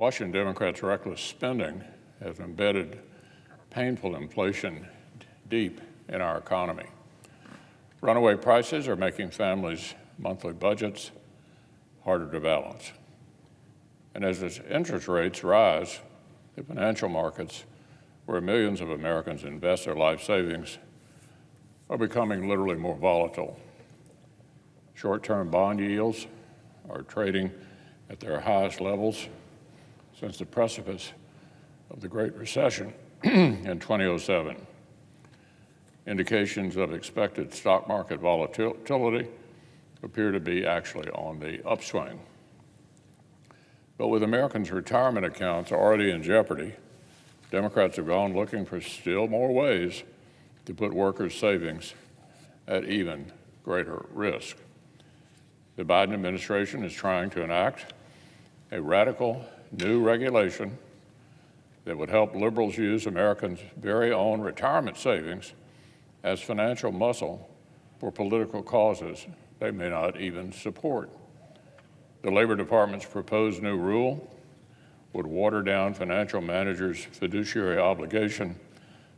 Washington Democrats' reckless spending has embedded painful inflation deep in our economy. Runaway prices are making families' monthly budgets harder to balance. And as interest rates rise, the financial markets, where millions of Americans invest their life savings, are becoming literally more volatile. Short-term bond yields are trading at their highest levels since the precipice of the Great Recession in 2007. Indications of expected stock market volatility appear to be actually on the upswing. But with Americans' retirement accounts already in jeopardy, Democrats have gone looking for still more ways to put workers' savings at even greater risk. The Biden administration is trying to enact a radical new regulation that would help liberals use Americans' very own retirement savings as financial muscle for political causes they may not even support. The Labor Department's proposed new rule would water down financial managers' fiduciary obligation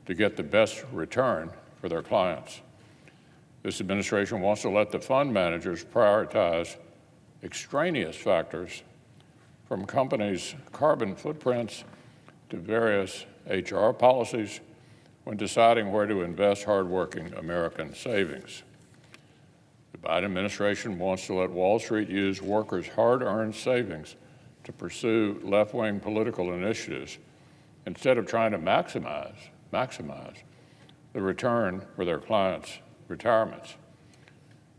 to get the best return for their clients. This administration wants to let the fund managers prioritize extraneous factors from companies' carbon footprints to various HR policies when deciding where to invest hardworking American savings. The Biden administration wants to let Wall Street use workers' hard-earned savings to pursue left-wing political initiatives instead of trying to maximize the return for their clients' retirements.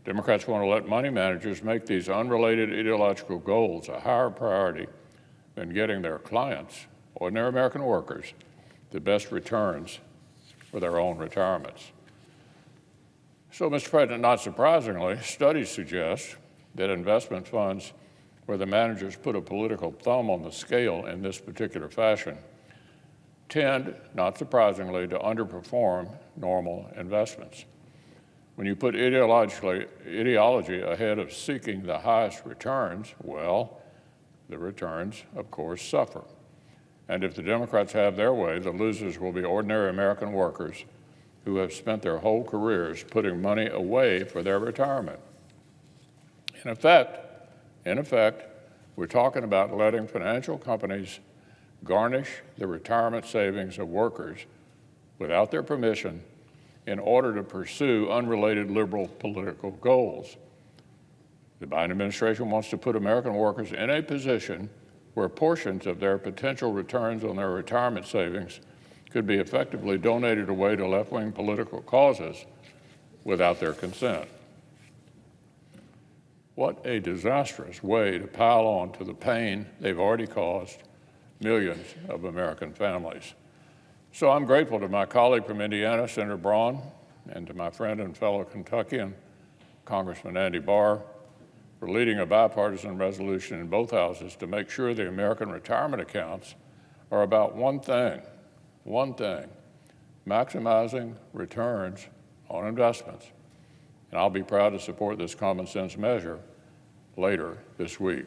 Democrats want to let money managers make these unrelated ideological goals a higher priority than getting their clients, ordinary American workers, the best returns for their own retirements. So, Mr. President, not surprisingly, studies suggest that investment funds where the managers put a political thumb on the scale in this particular fashion tend, not surprisingly, to underperform normal investments. When you put ideology ahead of seeking the highest returns, well, the returns, of course, suffer. And if the Democrats have their way, the losers will be ordinary American workers who have spent their whole careers putting money away for their retirement. In effect, we're talking about letting financial companies garnish the retirement savings of workers without their permission in order to pursue unrelated liberal political goals. The Biden administration wants to put American workers in a position where portions of their potential returns on their retirement savings could be effectively donated away to left-wing political causes without their consent. What a disastrous way to pile on to the pain they've already caused millions of American families. So I'm grateful to my colleague from Indiana, Senator Braun, and to my friend and fellow Kentuckian, Congressman Andy Barr, for leading a bipartisan resolution in both houses to make sure the American retirement accounts are about one thing, maximizing returns on investments. And I'll be proud to support this common sense measure later this week.